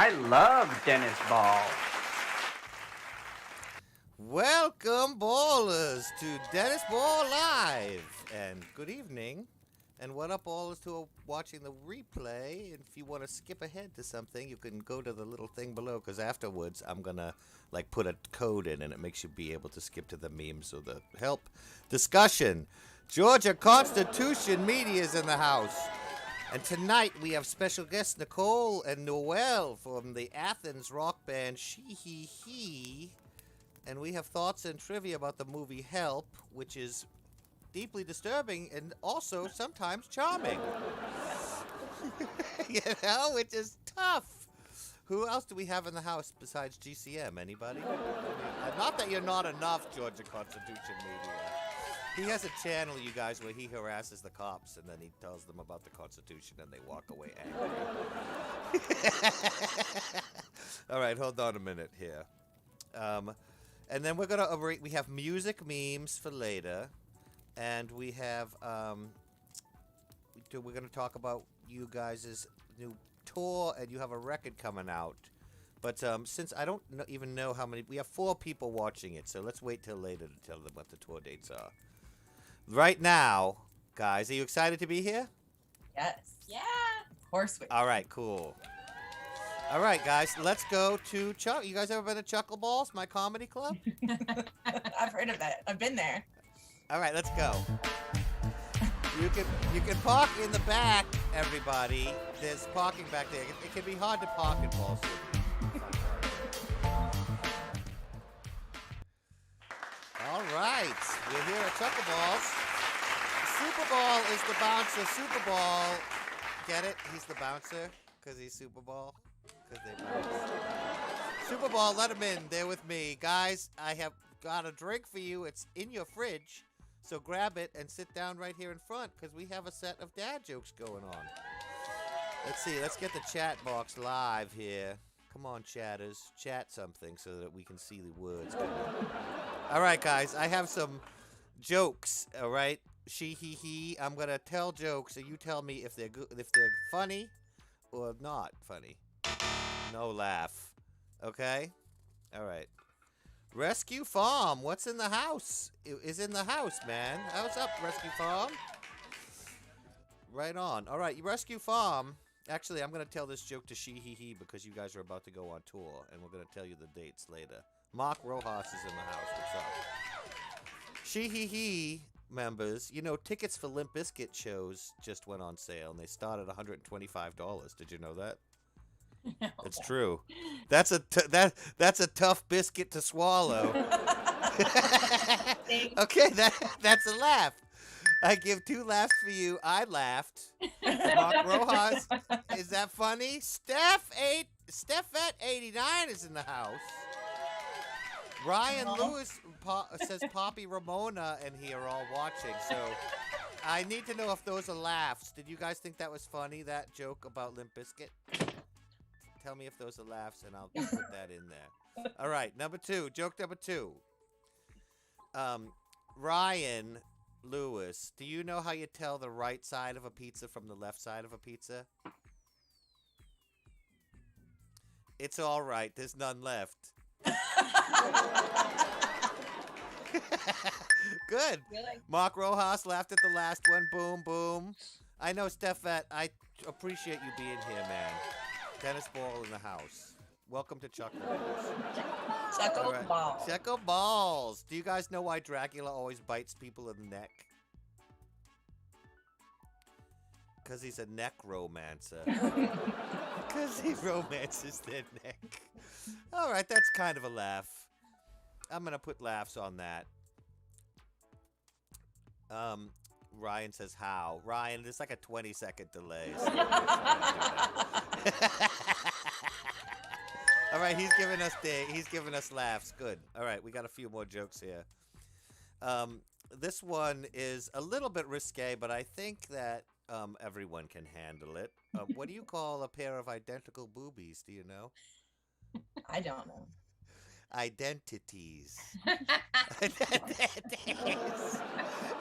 I love Dennis Ball. Welcome, ballers, to Dennis Ball Live. And good evening. And what up, ballers, to watching the replay. And if you want to skip ahead to something, you can go to the little thing below, because afterwards I'm going to put a code in, and it makes you be able to skip to the memes or the help discussion. Georgia Constitution Media is in the house. And tonight we have special guests Nicole and Noel from the Athens rock band SHEHEHE. And we have thoughts and trivia about the movie Help, which is deeply disturbing and also sometimes charming. You know, which is tough. Who else do we have in the house besides GCM? Anybody? Not that you're not enough, Georgia Constitution Media. He has a channel, you guys, where he harasses the cops and then he tells them about the Constitution and they walk away angry. All right, hold on a minute here. And then we have music memes for later. And we have, we're going to talk about you guys' new tour, and you have a record coming out. But since I don't even know how many, we have 4 people watching it, so let's wait till later to tell them what the tour dates are. Right now, guys, are you excited to be here? Yes. Yeah. Of course we are. All right, cool. All right, guys, let's go to Chuck. You guys ever been to Chuckle Balls, my comedy club? I've heard of that. I've been there. All right, let's go. You can park in the back, everybody. There's parking back there. It can be hard to park in Ball City. All right, we're here at Chuckle Balls. Super Ball is the bouncer. Super Ball, get it? He's the bouncer because he's Super Ball. Because they bounce. Super Ball, let him in. They're with me. Guys, I have got a drink for you. It's in your fridge. So grab it and sit down right here in front because we have a set of dad jokes going on. Let's see. Let's get the chat box live here. Come on, chatters. Chat something so that we can see the words. All right, guys. I have some jokes, all right? SHEHEHE. I'm going to tell jokes, and you tell me if they're good, if they're funny or not funny. No laugh. Okay? All right. Rescue Farm, what's in the house? It is in the house, man. What's up, Rescue Farm? Right on. All right, Rescue Farm. Actually, I'm going to tell this joke to SHEHEHE because you guys are about to go on tour, and we're going to tell you the dates later. Mark Rojas is in the house. What's up? SHEHEHE members, you know, tickets for Limp Bizkit shows just went on sale, and they start at $125. Did you know that? No. It's true. That's a tough biscuit to swallow. Okay, that's a laugh. I give 2 laughs for you. I laughed. Mark Rojas, is that funny? Steph at 89 is in the house. Ryan Lewis says Poppy Ramona and he are all watching. So I need to know if those are laughs. Did you guys think that was funny, that joke about Limp Bizkit? Tell me if those are laughs, and I'll put that in there. All right, joke number 2. Ryan Lewis, do you know how you tell the right side of a pizza from the left side of a pizza? It's all right. There's none left. Good. Really? Mark Rojas laughed at the last one. Boom, boom. I know, Stephat. I appreciate you being here, man. Dennis Ball in the house. Welcome to Chuckle Balls. Chuckle Balls. Chuckle Balls. Do you guys know why Dracula always bites people in the neck? Because he's a necromancer. Because he romances their neck. All right, that's kind of a laugh. I'm going to put laughs on that. Ryan says how. Ryan, there's like a 20-second delay. So all right, he's giving us laughs. Good. All right, we got a few more jokes here. This one is a little bit risque, but I think that everyone can handle it. What do you call a pair of identical boobies? Do you know? I don't know. Identities. Identities.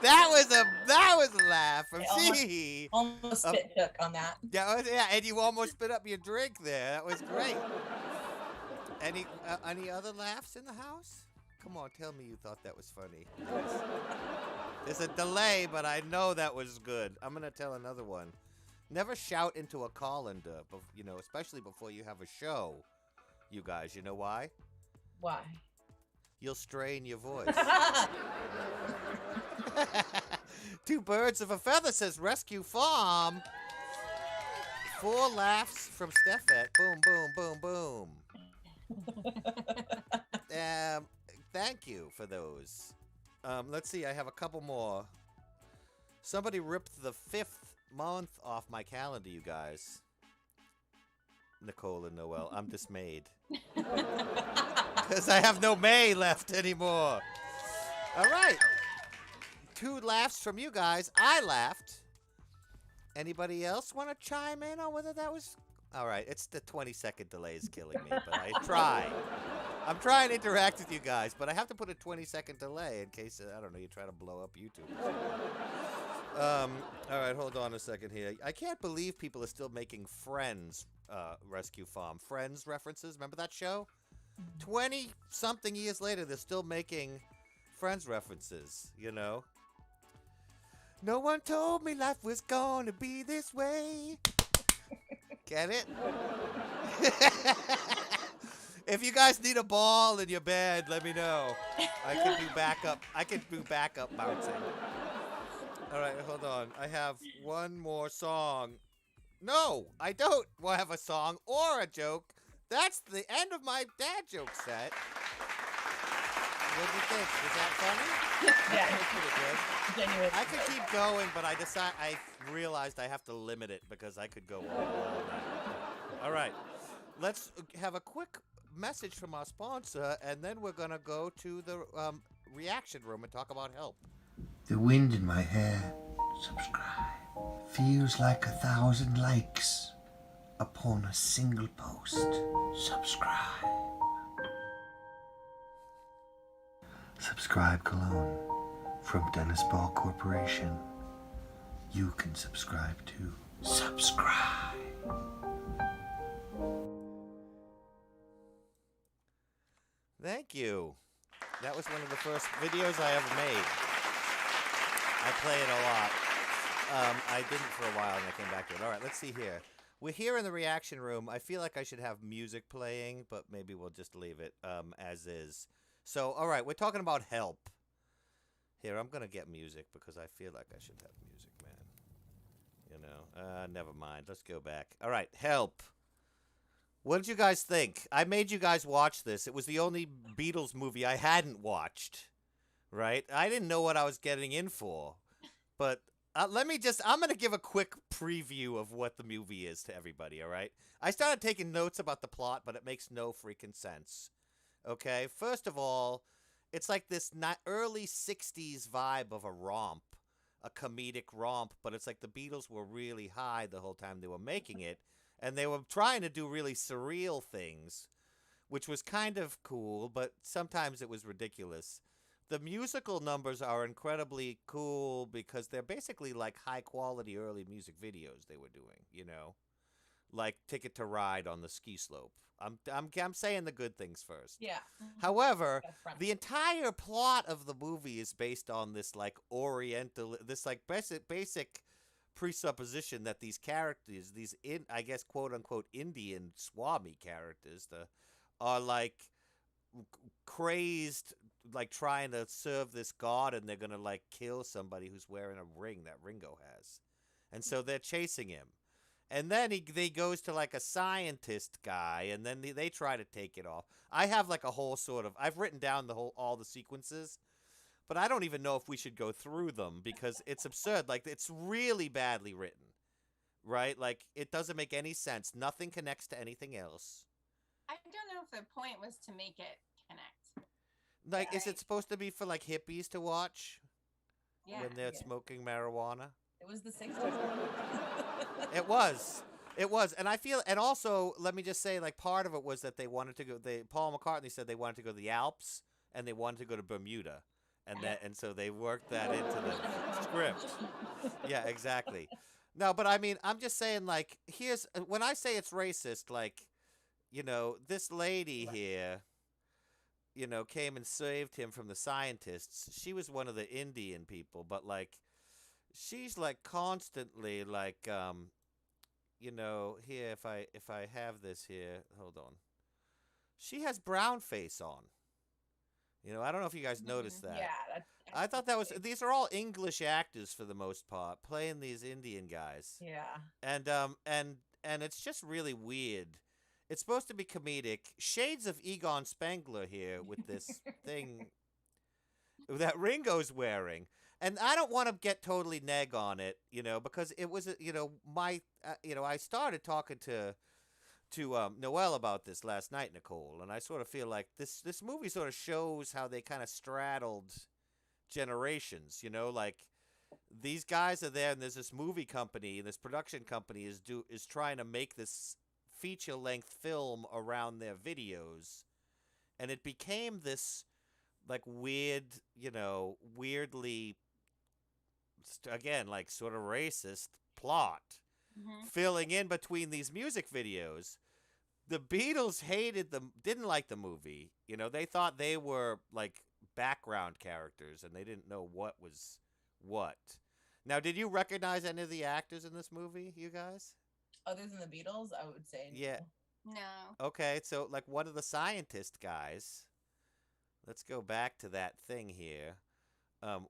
that was a laugh from I almost- Sheehee. Almost spit took on that. Yeah, and you almost spit up your drink there. That was great. Any other laughs in the house? Come on, tell me you thought that was funny. Yes. There's a delay, but I know that was good. I'm gonna tell another one. Never shout into a colander, especially before you have a show. You guys, you know why? Why? You'll strain your voice. Two birds of a feather, says Rescue Farm. 4 laughs from Steffet. Boom, boom, boom, boom. Thank you for those. Let's see, I have a couple more. Somebody ripped the 5th month off my calendar, you guys. Nicole and Noel, I'm dismayed. Because I have no May left anymore. All right. 2 laughs from you guys. I laughed. Anybody else want to chime in on whether that was... All right, it's the 20-second delay is killing me, but I try. I'm trying to interact with you guys, but I have to put a 20-second delay in case, I don't know, you try to blow up YouTube. All right, hold on a second here. I can't believe people are still making Friends, Rescue Farm. Friends references, remember that show? 20-something years later, they're still making Friends references, you know? No one told me life was gonna be this way. Get it? If you guys need a ball in your bed, let me know. I can do backup. I can do backup bouncing. All right, hold on. I have one more song. No, I don't have a song or a joke. That's the end of my dad joke set. What do you think? Was that funny? Yeah. That was pretty good. Genuine. I could keep going, but I realized I have to limit it because I could go all night. All right, let's have a quick message from our sponsor, and then we're gonna go to the reaction room and talk about help. The wind in my hair, subscribe, feels like 1,000 likes upon a single post. Subscribe. Subscribe Cologne from Dennis Ball Corporation. You can subscribe too. Subscribe. Thank you. That was one of the first videos I ever made. I play it a lot. I didn't for a while and I came back to it. All right, let's see here. We're here in the reaction room. I feel like I should have music playing, but maybe we'll just leave it as is. So, all right, we're talking about help. Here, I'm going to get music because I feel like I should have music, man. You know, never mind. Let's go back. All right, help. What did you guys think? I made you guys watch this. It was the only Beatles movie I hadn't watched, right? I didn't know what I was getting in for. But I'm going to give a quick preview of what the movie is to everybody, all right? I started taking notes about the plot, but it makes no freaking sense. Okay, first of all, it's like this early 60s vibe of a romp, a comedic romp, but it's like the Beatles were really high the whole time they were making it, and they were trying to do really surreal things, which was kind of cool, but sometimes it was ridiculous. The musical numbers are incredibly cool because they're basically like high-quality early music videos they were doing, you know? Like Ticket to Ride on the ski slope. I'm saying the good things first. Yeah. However, Upfront. the entire plot of the movie is based on this like basic presupposition that these characters, I guess quote unquote Indian Swami characters, are like crazed, like trying to serve this god, and they're gonna like kill somebody who's wearing a ring that Ringo has, and so they're chasing him. And then they goes to like a scientist guy, and then they try to take it off. I have like a whole I've written down all the sequences, but I don't even know if we should go through them because it's absurd. Like, it's really badly written, right? Like, it doesn't make any sense. Nothing connects to anything else. I don't know if the point was to make it connect. Like, Yeah, is it supposed to be for like hippies to watch Yeah. when they're smoking marijuana? It was the 60s. It was, and I feel, and also, let me just say, like, part of it was that they wanted to go, Paul McCartney said they wanted to go to the Alps, and they wanted to go to Bermuda, and so they worked that into the script. Yeah, exactly. No, but I mean, I'm just saying, like, here's when I say it's racist, like, this lady here, came and saved him from the scientists. She was one of the Indian people, but like, she's like constantly like, here if I have this here, hold on. She has brown face on. I don't know if you guys noticed that. Yeah, that's I thought that was. These are all English actors for the most part, playing these Indian guys. Yeah. And it's just really weird. It's supposed to be comedic. Shades of Egon Spengler here with this thing that Ringo's wearing. And I don't want to get totally neg on it, because it was, I started talking to Noelle about this last night, Nicole, and I sort of feel like this movie sort of shows how they kind of straddled generations. Like these guys are there, and there's this movie company, and this production company is trying to make this feature length film around their videos, and it became this like weird, weirdly, again, like sort of racist plot. Filling in between these music videos. The Beatles didn't like the movie. They thought they were like background characters and they didn't know what was what. Now, did you recognize any of the actors in this movie, you guys? Other than the Beatles, I would say no. Yeah. No. Okay, so like one of the scientist guys. Let's go back to that thing here.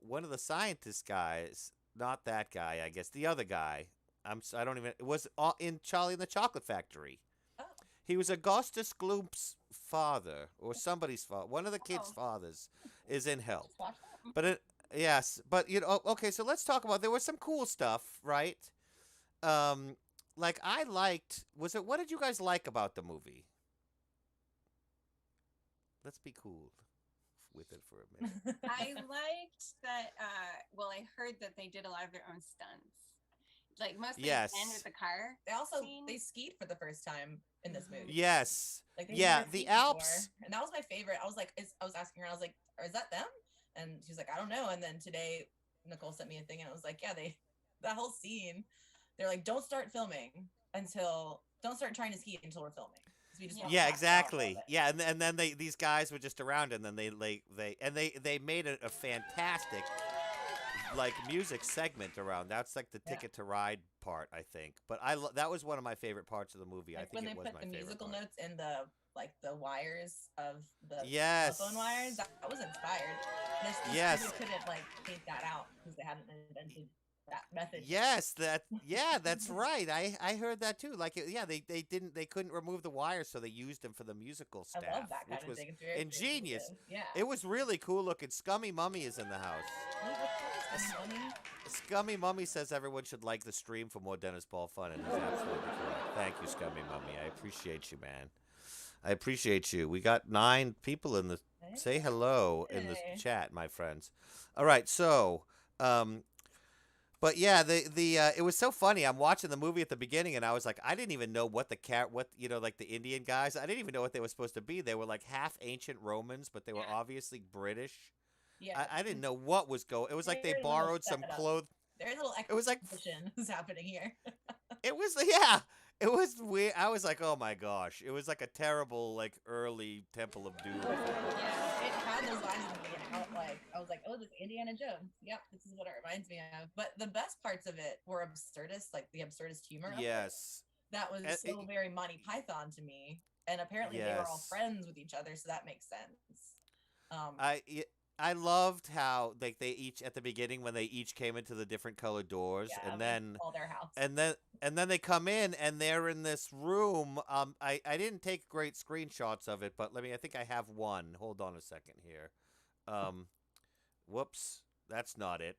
One of the scientist guys, not that guy, I guess, the other guy. I don't even. It was in Charlie and the Chocolate Factory. Oh. He was Augustus Gloop's father, or somebody's father. One of the kids' fathers is in Help. Let's watch that. But yes, but okay. So let's talk about. There was some cool stuff, right? Like I liked. What did you guys like about the movie? Let's be cool with it for a minute. I liked that. Well, I heard that they did a lot of their own stunts. Like mostly Yes. the end with the car. They also scene. they skied for the first time in this movie. Yes. Like they Yeah, never the skied Alps. before. And that was my favorite. I was like, I was asking her, I was like, is that them? And she was like, I don't know. And then today, Nicole sent me a thing, and I was like, yeah, that whole scene. They're like, don't start trying to ski until we're filming. 'Cause we just want to Yeah, watch all of exactly. it. Yeah, and then these guys were just around, and then they made a fantastic like music segment around. That's like the Ticket to Ride part, I think. But that was one of my favorite parts of the movie. I Like think when it they was put my the favorite musical part. notes in the wires of the Yes. telephone wires, that was inspired. And it's just Yes. they couldn't like take that out because they hadn't invented that method. Yes, that's right. I heard that too. Like they couldn't remove the wires, so they used them for the musical I staff, love that kind which of was thing. It's very ingenious. creative. Yeah. It was really cool looking. Scummy Mummy is in the house. Scummy Mummy says everyone should like the stream for more Dennis Ball fun, and he's absolutely correct. Thank you, Scummy Mummy. I appreciate you, man. I appreciate you. We got 9 people in the say hello in the Hey. chat, my friends. All right, so but yeah, it was so funny. I'm watching the movie at the beginning, and I was like, I didn't even know what like the Indian guys. I didn't even know what they were supposed to be. They were like half ancient Romans, but they were obviously British. Yeah. I didn't know what was going. It was like they Very little borrowed some setup. clothes. There's a little It was like exposition is happening here. it was yeah. It was weird. I was like, oh my gosh. It was like a terrible like early Temple of Doom. Yeah, it had those lines in the beginning. I was like, oh, this is Indiana Jones. Yep, this is what it reminds me of. But the best parts of it were absurdist, like the absurdist humor. of it. Yes. That was so very Monty Python to me. And apparently they were all Yes. friends with each other, so that makes sense. I loved how like they each at the beginning when they each came into the different colored doors, Yeah, and we then call their house. and then they come in and they're in this room. I didn't take great screenshots of it, but I think I have one. Hold on a second here. Whoops, that's not it.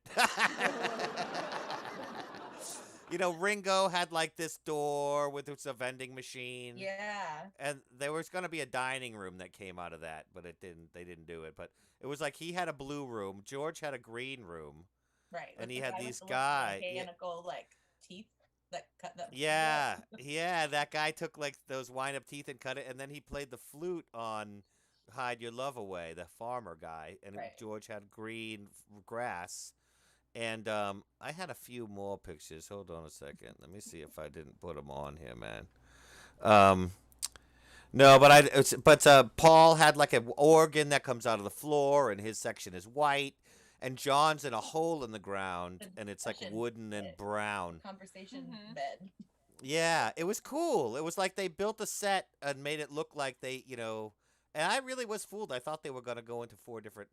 Ringo had like this door with its a vending machine. Yeah. And there was going to be a dining room that came out of that, but they didn't do it. But it was like he had a blue room, George had a green room. Right. And with he the had guy with these the little guy- mechanical like teeth that cut the Yeah, that guy took like those wind up teeth and cut it, and then he played the flute on Hide Your Love Away, the farmer guy, and Right. George had green grass. And I had a few more pictures. Hold on a second. Let me see if I didn't put them on here, man. Um, no, but Paul had like an organ that comes out of the floor, and his section is white. And John's in a hole in the ground, The and it's like discussion wooden and bit. brown. Conversation Mhm. bed. Yeah, it was cool. It was like they built a set and made it look like they, and I really was fooled. I thought they were going to go into four different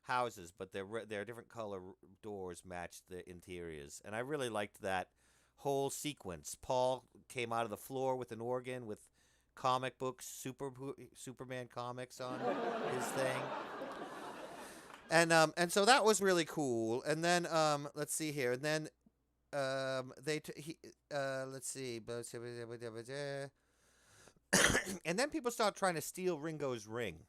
houses, but their different color doors matched the interiors, and I really liked that whole sequence. Paul came out of the floor with an organ with comic books, Superman comics on his thing. And so that was really cool. And then let's see here. And then let's see. And then people start trying to steal Ringo's ring,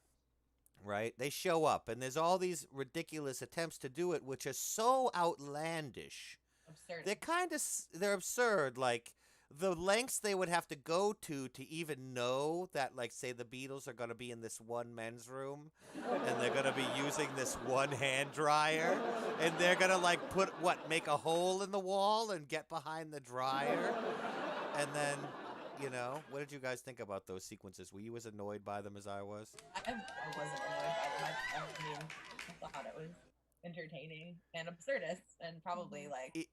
right? They show up, and there's all these ridiculous attempts to do it, which are so outlandish. Absurd. They're absurd. Like the lengths they would have to go to even know that, like, say the Beatles are going to be in this one men's room, and they're going to be using this one hand dryer, and they're going to like make a hole in the wall and get behind the dryer, and then. What did you guys think about those sequences? Were you as annoyed by them as I was? I wasn't annoyed by them. I mean, I thought it was entertaining and absurdist, and probably like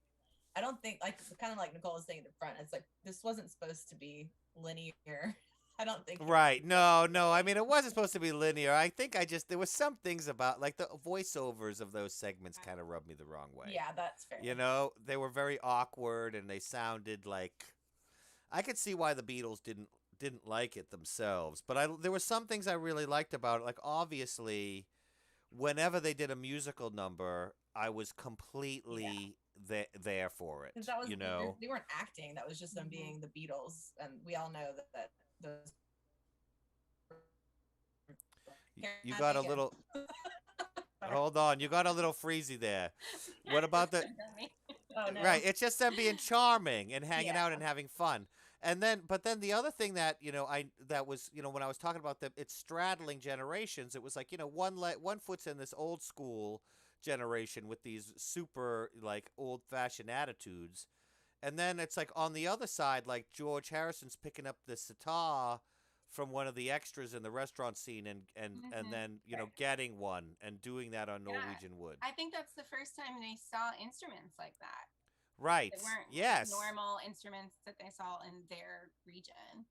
I don't think like kind of like Nicole was saying at the front. It's like this wasn't supposed to be linear. I don't think. Right. No. I mean, it wasn't supposed to be linear. I think there was some things about like the voiceovers of those segments kind of rubbed me the wrong way. Yeah, that's fair. They were very awkward, and they sounded like. I could see why the Beatles didn't like it themselves, but there were some things I really liked about it. Like obviously, whenever they did a musical number, I was completely there for it. That was they weren't acting. That was just them being the Beatles, and we all know that those. You got a little. Hold on, you got a little freezy there. What about the? Oh, no. Right, it's just them being charming and hanging Yeah. out and having fun. But then the other thing that that was when I was talking about it's straddling generations. It was like one foot's in this old school generation with these super like old fashioned attitudes, and then it's like on the other side, like George Harrison's picking up the sitar from one of the extras in the restaurant scene and then getting one and doing that on Norwegian wood. I think that's the first time they saw instruments like that. Right. They weren't yes. normal instruments that they saw in their region.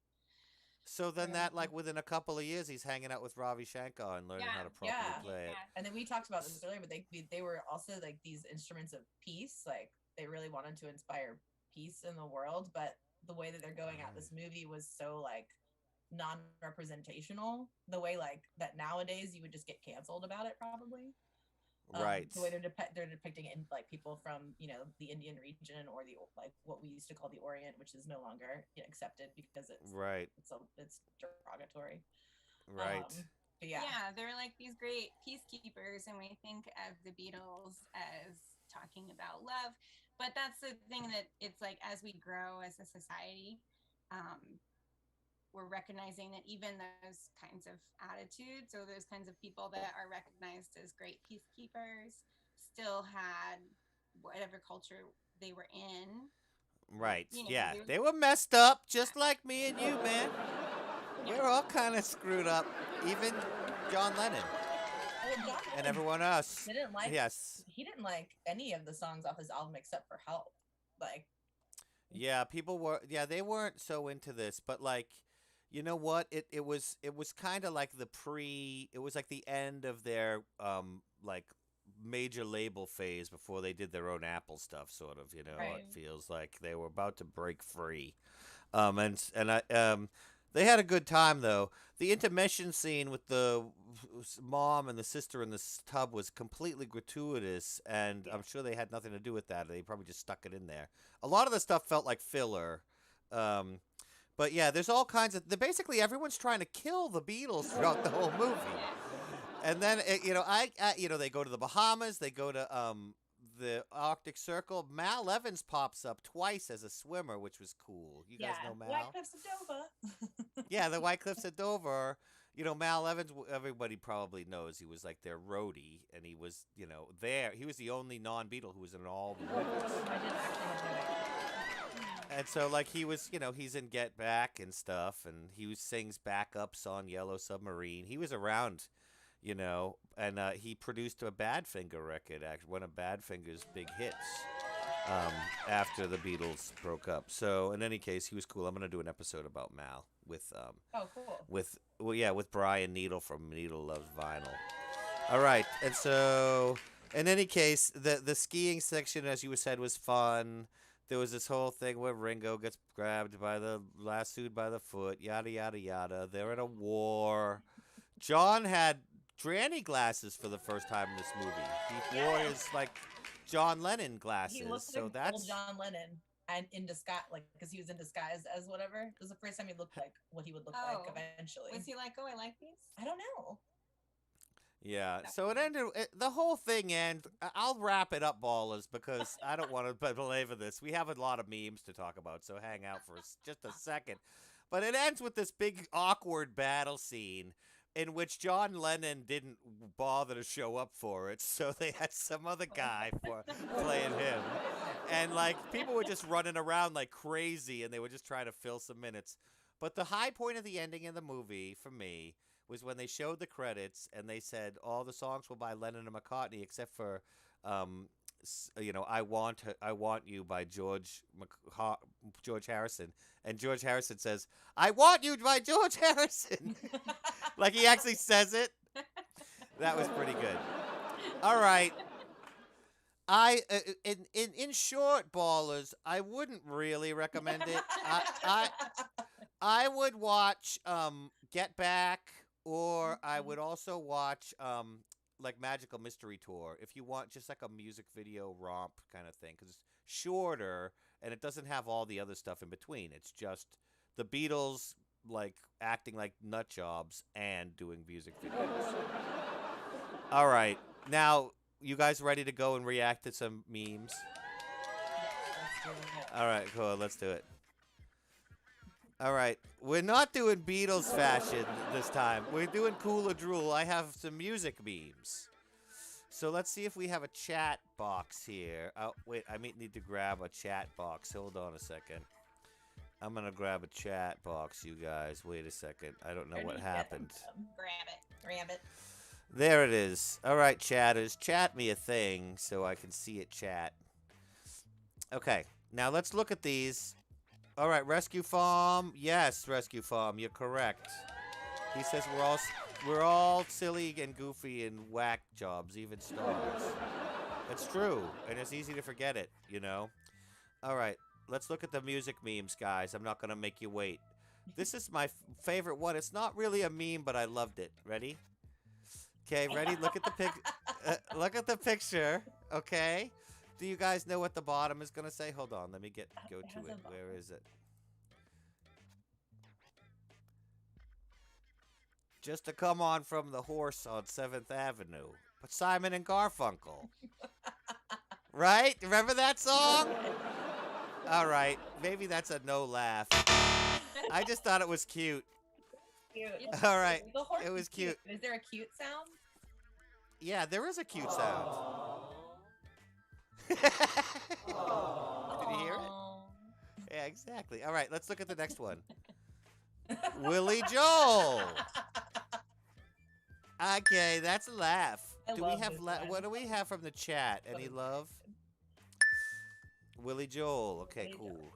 So then that, like, within a couple of years, he's hanging out with Ravi Shankar and learning how to properly play it. And then we talked about this earlier, but they were also like these instruments of peace. Like they really wanted to inspire peace in the world, but the way that they're going at this movie was so like non-representational. The way like that nowadays you would just get canceled about it probably. Right. The way they're depicting it in like people from the Indian region or the like what we used to call the Orient, which is no longer accepted because it's right. It's derogatory. Right. But yeah, they're like these great peacekeepers, and we think of the Beatles as talking about love, but that's the thing that it's like as we grow as a society, we're recognizing that even those kinds of attitudes or those kinds of people that are recognized as great peacekeepers still had whatever culture they were in. Right. They were messed up just like me and you, man. We're all kind of screwed up. Even John Lennon. And everyone else. He didn't like any of the songs off his album except for Help. Like. Yeah, people were. Yeah, they weren't so into this, but like. You know what? It was kind of like it was like the end of their like major label phase before they did their own Apple stuff, sort of. Right. It feels like they were about to break free, they had a good time though. The intermission scene with the mom and the sister in the tub was completely gratuitous, and I'm sure they had nothing to do with that. They probably just stuck it in there. A lot of the stuff felt like filler. But yeah, there's all kinds of. Basically, everyone's trying to kill the Beatles throughout the whole movie. And then they go to the Bahamas. They go to the Arctic Circle. Mal Evans pops up twice as a swimmer, which was cool. You guys know Mal? White Cliffs of Dover. Yeah, the White Cliffs of Dover. You know, Mal Evans, everybody probably knows he was like their roadie, and he was, you know, there. He was the only non-Beatle who was in all the movies. I did actually have no idea. And so, like, he was, you know, he's in Get Back and stuff, and sings backups on Yellow Submarine. He was around, you know, and he produced a Badfinger record, actually, one of Badfinger's big hits after the Beatles broke up. So, in any case, he was cool. I'm going to do an episode about Mal with Oh, cool. with Brian Needle from Needle Loves Vinyl. All right, and so in any case, the skiing section, as you said, was fun. There was this whole thing where Ringo gets grabbed by lassoed by the foot, yada yada yada. They're in a war. John had granny glasses for the first time in this movie. He wore his like John Lennon glasses. He looked so like that's old John Lennon, and in disguise, like because he was in disguise as whatever. It was the first time he looked like what he would look like eventually. Was he like, oh, I like these? I don't know. Yeah, so it ended. The whole thing ended. I'll wrap it up, ballers, because I don't want to belabor this. We have a lot of memes to talk about, so hang out for just a second. But it ends with this big awkward battle scene in which John Lennon didn't bother to show up for it, so they had some other guy for playing him. And like people were just running around like crazy, and they were just trying to fill some minutes. But the high point of the ending of the movie for me was when they showed the credits and they said all the songs were by Lennon and McCartney except for, you know, I Want You by George Harrison. And George Harrison says, I Want You by George Harrison. Like he actually says it. That was pretty good. All right. In short, ballers, I wouldn't really recommend it. I would watch Get Back, or I would also watch like Magical Mystery Tour if you want just like a music video romp kind of thing, because it's shorter and it doesn't have all the other stuff in between. It's just the Beatles like acting like nut jobs and doing music videos. All right, now you guys ready to go and react to some memes? All right, cool. Let's do it. All right, we're not doing Beatles fashion this time. We're doing Cooler Drool. I have some music memes. So let's see if we have a chat box here. Oh, wait, I need to grab a chat box. Hold on a second. I'm going to grab a chat box, you guys. Wait a second. I don't know what happened. Grab it. There it is. All right, chatters. Chat me a thing so I can see it chat. Okay, now let's look at these. All right, Rescue Farm. Yes, Rescue Farm, you're correct. He says we're all silly and goofy and whack jobs, even stars. It's true, and it's easy to forget it, you know. All right, let's look at the music memes, guys. I'm not gonna make you wait. This is my favorite one. It's not really a meme, but I loved it. Ready? Okay, ready? Look at the look at the picture. Okay. Do you guys know what the bottom is gonna say? Hold on, let me go to it. Where is it? Just to come on from the horse on 7th Avenue. But Simon and Garfunkel. Right? Remember that song? All right, maybe that's a no laugh. I just thought it was cute. Cute. All right, The horse it was cute. Is there a cute sound? Yeah, there is a cute sound. Did you hear it? Yeah, exactly. All right, let's look at the next one. Willie Joel. Okay, that's a laugh. Do we have what do we have from the chat? Any love? Willie Joel. Okay, cool.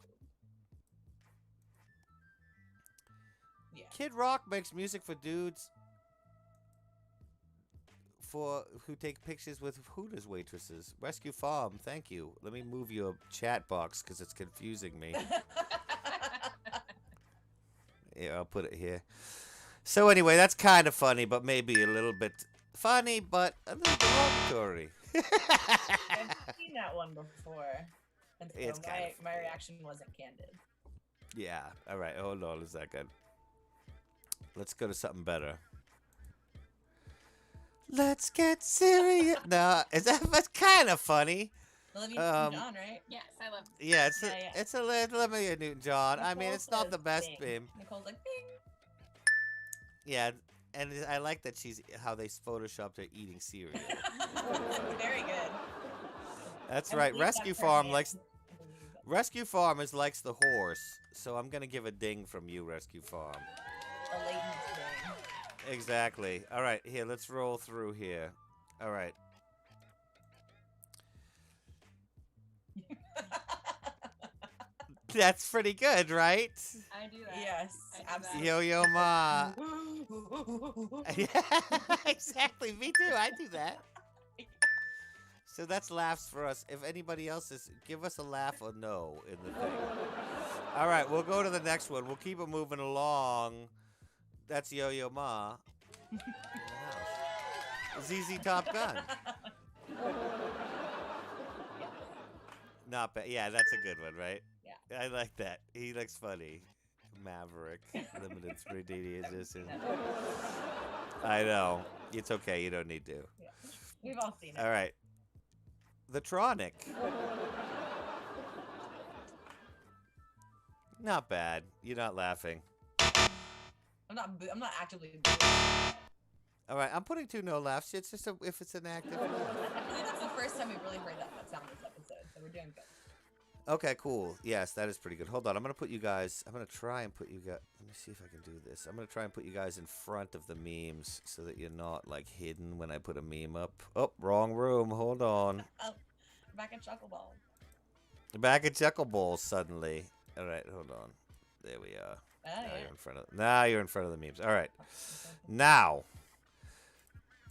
Yeah. Kid Rock makes music for dudes who take pictures with Hooters waitresses. Rescue Farm, thank you. Let me move your chat box because it's confusing me. Yeah, I'll put it here. So anyway, that's kind of funny, but maybe a little bit funny, but a little derogatory. I've seen that one before. And so It's kind of my reaction wasn't candid. Yeah, all right, hold on a second. Let's go to something better. Let's get serious. No, that's kind of funny. Olivia Newton-John, right? Yes, I love it. Yeah, Yeah. it's a little Olivia Newton-John. I mean, Nicole it's not says the best bing. meme. Nicole's like, bing. Yeah, And I like that how they photoshopped her eating cereal. Very good. That's I right. believe Rescue that's her Farm hand. likes I believe that. Rescue Farmers likes the horse, so I'm gonna give a ding from you, Rescue Farm. A latent thing. Exactly. All right, here, let's roll through here. All right. That's pretty good, right? I do that. Yes, I do that. absolutely. Yo-Yo Ma. Yeah, exactly. Me too. I do that. So that's laughs for us. If anybody else is, give us a laugh or no in the thing. All right, we'll go to the next one. We'll keep it moving along. That's Yo-Yo Ma. In the house. ZZ Top Gun. Not bad. Yeah, that's a good one, right? Yeah. I like that. He looks funny. Maverick. Limited 3D edition. I know. It's okay. You don't need to. Yeah. We've all seen it. All right. The Tronic. Not bad. You're not laughing. I'm not actively. All right. I'm putting 2 no laughs. It's just if it's an active laugh. I believe that's the first time we've really heard that sound this episode, so we're doing good. Okay, cool. Yes, that is pretty good. Hold on. I'm going to put you guys... I'm going to try and put you guys... Let me see if I can do this. I'm going to try and put you guys in front of the memes so that you're not, like, hidden when I put a meme up. Oh, wrong room. Hold on. Oh, back at Chuckle Ball. Back at Chuckle Balls suddenly. All right, hold on. There we are. Oh, Now yeah. you're in front of... Now you're in front of the memes. All right. Now,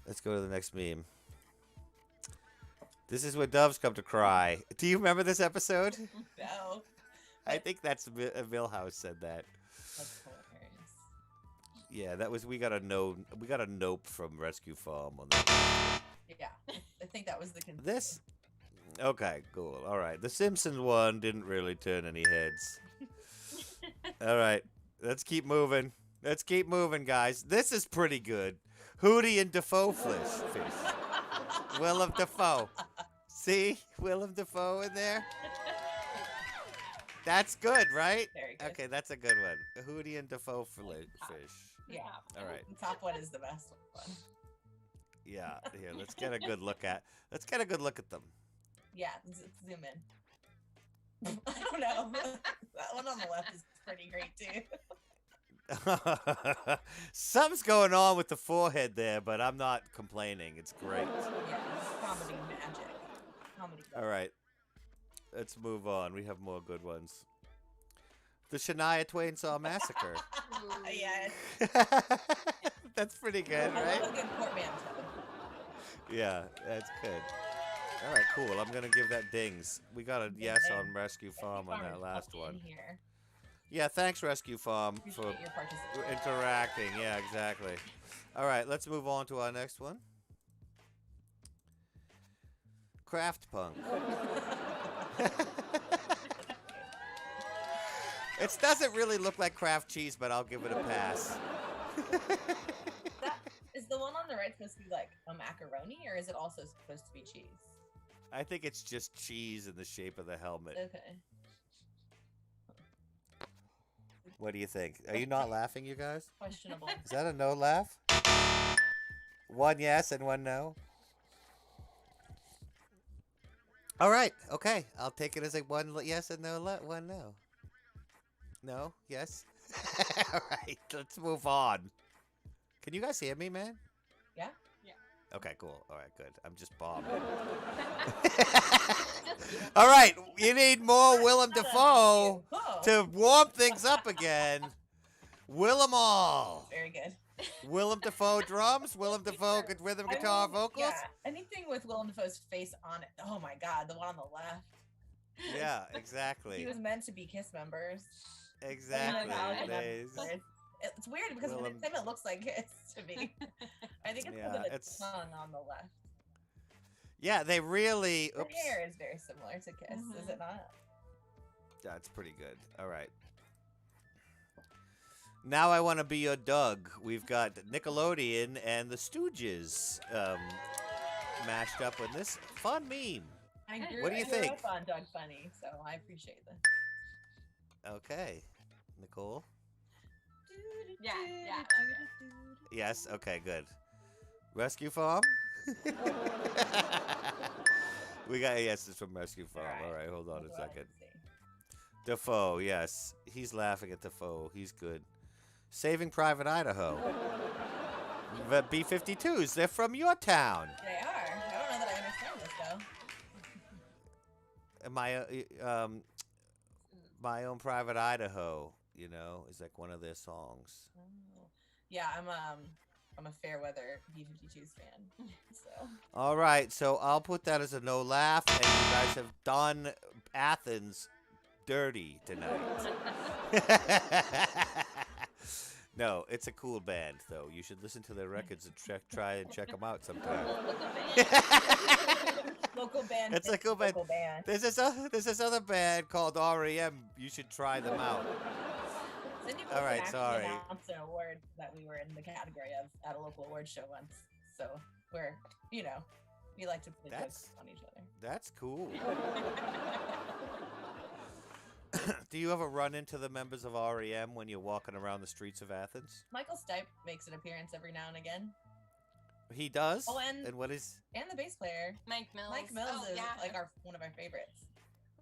let's go to the next meme. This is where doves come to cry. Do you remember this episode? No. I think that's Millhouse said that. That's hilarious. Yeah, that was we got a nope from Rescue Farm on that. Yeah, I think that was the This okay, cool. All right. The Simpsons one didn't really turn any heads. All right. Let's keep moving. Let's keep moving, guys. This is pretty good. Hootie and Defoe fish. Willem Dafoe. See? Willem Dafoe in there? That's good, right? Very good. Okay, that's a good one. Hootie and Defoe fish. Yeah. All right. The top one is the best one. Yeah, here, let's get a good look at them. Yeah, zoom in. I don't know. That one on the left is pretty great too. Something's going on with the forehead there, but I'm not complaining. It's great. Yeah, it's comedy magic. Comedy. All right. Let's move on. We have more good ones. The Shania Twain Saw Massacre. Yeah. That's pretty good, I right? love a good portmanteau. Yeah, that's good. All right, cool. I'm going to give that dings. We got a yes on Rescue Farm on that last one. Here. Yeah, thanks, Rescue Farm, for Appreciate your participation. interacting. Yeah, exactly. All right, let's move on to our next one. Craft Punk. It doesn't really look like Kraft cheese, but I'll give it a pass. That, is the one on the right supposed to be like a macaroni, or is it also supposed to be cheese? I think it's just cheese in the shape of the helmet. Okay. What do you think? Are you not laughing, you guys? Questionable. Is that a no laugh? One yes and one no? All right. Okay. I'll take it as a one yes and no one no. No? Yes? All right. Let's move on. Can you guys hear me, man? Yeah? Okay, cool. All right, good. I'm just bombing. All right. You need more Willem Dafoe Oh, to warm things up again. Willem all. very good. Willem Dafoe drums, Willem Dafoe good rhythm guitar vocals. Yeah, anything with Willem Dafoe's face on it. Oh my god, the one on the left. Yeah, exactly. He was meant to be Kiss members. Exactly. Oh my God. They- It's weird because when Willem- it's him, it looks like Kiss to me. I think it's Yeah, because of the it's- tongue on the left. Yeah, they really. The Oops. hair is very similar to Kiss, is it not? That's pretty good. All right. Now I want to be your Doug. We've got Nickelodeon and the Stooges mashed up in this fun meme. What do you I grew think? up on Doug Funny, so I appreciate that. Okay. Nicole? Yeah, yeah, Yes. Okay. Good. Rescue Farm. We got yes. It's from Rescue Farm. All right. Hold on a second. Defoe. Yes. He's laughing at Defoe. He's good. Saving Private Idaho. The B-52s. They're from your town. They are. I don't know that I understand this though. My own Private Idaho. You know, is like one of their songs. Oh. Yeah, I'm a fair weather B-52s fan. So. All right, so I'll put that as a no laugh, and you guys have done Athens dirty tonight. No, it's a cool band, though. You should listen to their records and try and check them out sometime. Local band. It's a cool band. Local band. There's this other band called REM. You should try them out. Cindy All right, actually sorry. announced an award that we were in the category of at a local award show once. So we're, we like to play jokes on each other. That's cool. Do you ever run into the members of REM when you're walking around the streets of Athens? Michael Stipe makes an appearance every now and again. He does? Oh, and what is... And the bass player. Mike Mills. Mike Mills Oh, is yeah. like one of our favorites.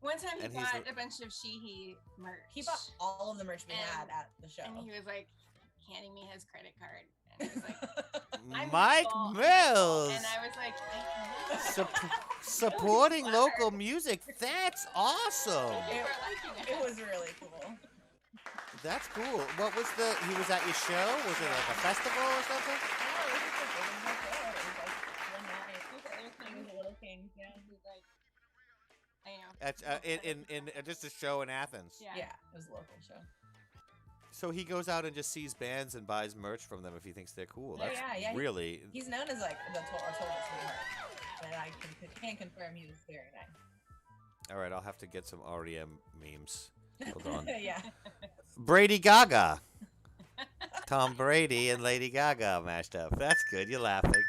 One time he And he's bought a bunch of SHEHEHE merch. He bought all of the merch we had at the show. And he was like handing me his credit card. And he was like, Mike Mills! And I was like, supporting local music. That's awesome. It was really cool. That's cool. What was he was at your show? Was it like a festival or something? No, it was just like it was like one night. He was a Little King. Yeah. He's like, I know. At in just a show in Athens. Yeah. Yeah, it was a local show. So he goes out and just sees bands and buys merch from them if he thinks they're cool. That's Yeah. really... He's known as like a total sweetheart, but I can confirm he was very nice. All right, I'll have to get some REM memes. Hold on. Yeah. Brady Gaga. Tom Brady and Lady Gaga mashed up. That's good. You're laughing.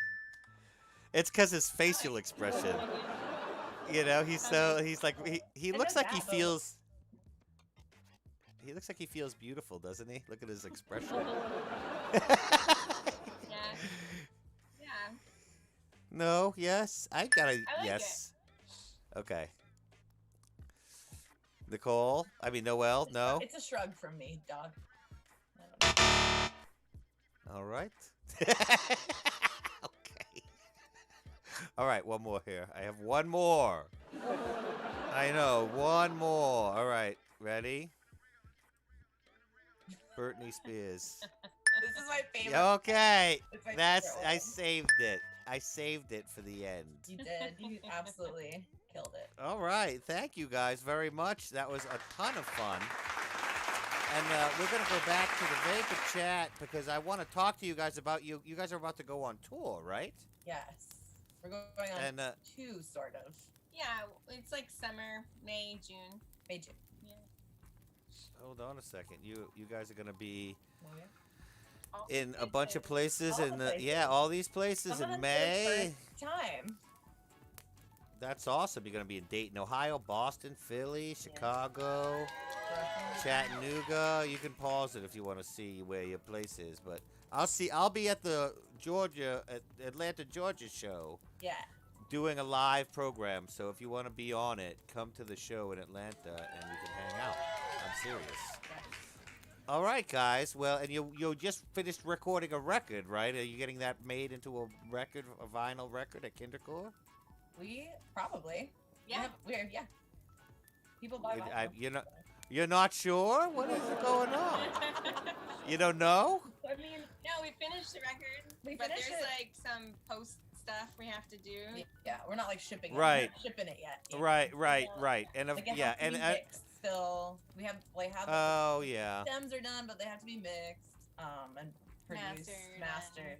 It's because his facial expression. You know, he looks like he feels... He looks like he feels beautiful, doesn't he? Look at his expression. Yeah. Yeah. No, yes. I gotta, I like yes. Okay. Nicole? I mean, Noelle? No? It's a shrug from me, dog. All right. Okay. All right, one more here. I have one more. I know, one more. All right, ready? Britney Spears. This is my favorite. Okay. It's my That's favorite I one. saved it. I saved it for the end. You did. You absolutely killed it. All right. Thank you guys very much. That was a ton of fun. And we're going to go back to the vacant chat because I want to talk to you guys about you. You guys are about to go on tour, right? Yes. We're going on And, two, sort of. Yeah, it's like summer, May, June. May, June. Yeah. Hold on a second. You guys are going to be Oh, yeah. All in a bunch of places All in the places. yeah, all these places Some of in them May. for the first time. That's awesome. You're going to be in Dayton, Ohio, Boston, Philly, Chicago, Chattanooga. You can pause it if you want to see where your place is, but I'll be at the Atlanta, Georgia show Yeah. doing a live program. So if you want to be on it, come to the show in Atlanta and we can hang out. I'm serious. All right, guys. Well, and you just finished recording a record, right? Are you getting that made into a record, a vinyl record at Kindercore? We probably. Yeah. We're yeah. People buy vinyl. You're not sure? What is going on? You don't know? I mean, no, we finished the record, We but finished there's it. like some post stuff we have to do. Yeah, we're not like shipping it. Right. We're not shipping it yet. Yeah. Right. And Like, it yeah, has to be and mixed still. We have oh yeah. stems are done, but they have to be mixed. And produced, mastered.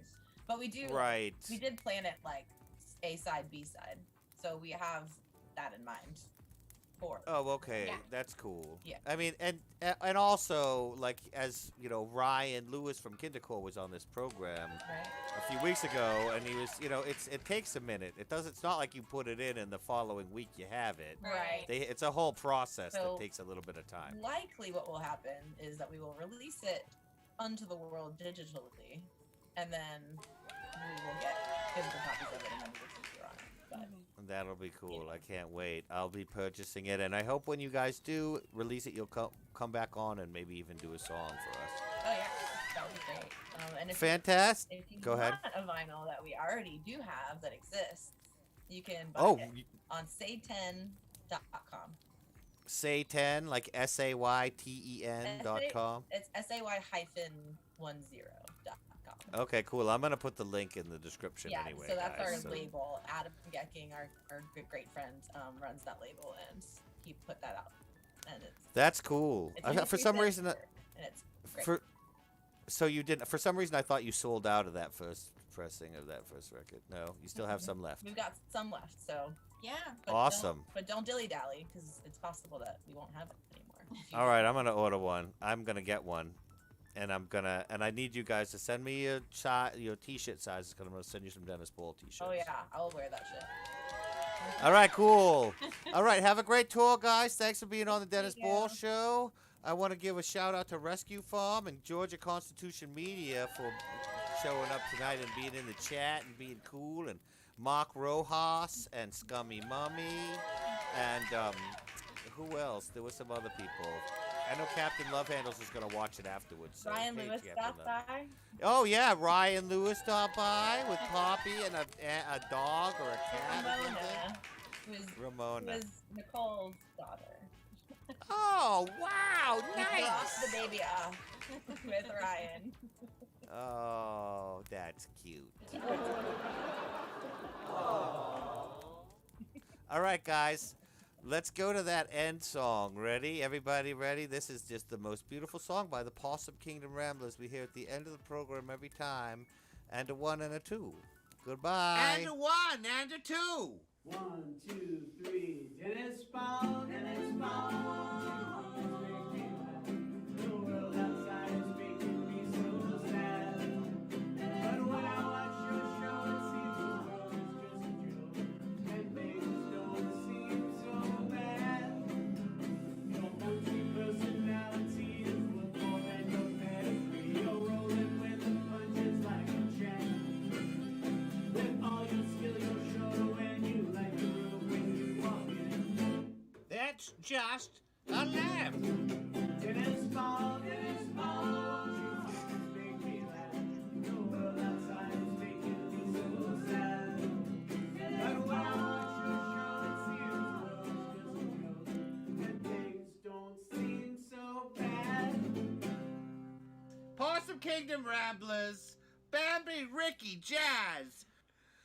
But we do Right. we did plan it like A side, B side. So we have that in mind. For Oh, okay. Yeah. That's cool. Yeah. I mean, and also, like, as you know, Ryan Lewis from Kindercore was on this program right? a few weeks ago, and he was, it takes a minute. It's not like you put it in and the following week you have it. Right. It's a whole process So- that takes a little bit of time. Likely what will happen is that we will release it onto the world digitally, and then we will get physical copies of it and then we will feature on it. But That'll be cool. I can't wait. I'll be purchasing it, and I hope when you guys do release it, you'll come back on and maybe even do a song for us. oh yeah, that would be great. And if Fantastic. if you Go ahead. want a vinyl that we already do have that exists, you can buy Oh, it on say10.com. Say10, like SAYTEN.com. It's SAY-10.com. Okay, cool. I'm gonna put the link in the description Yeah, anyway. so that's guys, our label. Adam Gecking, our great friend, runs that label, and he put that out. And That's cool. it's For some reason, and it's great. so you didn't. For some reason, I thought you sold out of that first pressing of that first record. No, you still have some left. We've got some left, so Yeah. but Awesome. don't dilly dally, because it's possible that we won't have it anymore. All right, I'm gonna order one. I'm gonna get one, and I need you guys to send me your t-shirt sizes, because I'm gonna send you some Dennis Ball t-shirts. Oh yeah, I'll wear that shit. All right, cool. All right, have a great tour, guys. Thanks for being on the Dennis Thank Ball you. Show. I want to give a shout out to Rescue Farm and Georgia Constitution Media for showing up tonight and being in the chat and being cool, and Mark Rojas and Scummy Mummy, and who else? There were some other people. I know Captain Love Handles is going to watch it afterwards. So Ryan hey, Lewis Captain stopped Love. by. Oh yeah, Ryan Lewis stopped by with Poppy and a dog or a cat or something. Ramona, who is Nicole's daughter. Oh wow, We nice. dropped the baby off with Ryan. Oh, that's cute. All right, guys. Let's go to that end song. Ready? Everybody ready? This is just the most beautiful song by the Possum Kingdom Ramblers. We hear at the end of the program every time. And a 1 and a 2. Goodbye. And a 1 and a 2. 1, 2, 3. Dennis Ball, Dennis Ball. The world outside is making me so sad. But when I watch your show, it seems the world is just a joke. And things don't seem so bad. Your multi-personality is worth more than your pedigree. You're rolling with the punches like a champ. With all your skill, you're sure when you like the room when you walk in. That's just a laugh. Dennis Ball, Dennis Ball. You make me laugh. The world outside is making me so sad. But when I watch your show, it seems the world's just a joke. And things don't seem so bad. Possum Kingdom Ramblers, Bambi, Ricky, Jazz,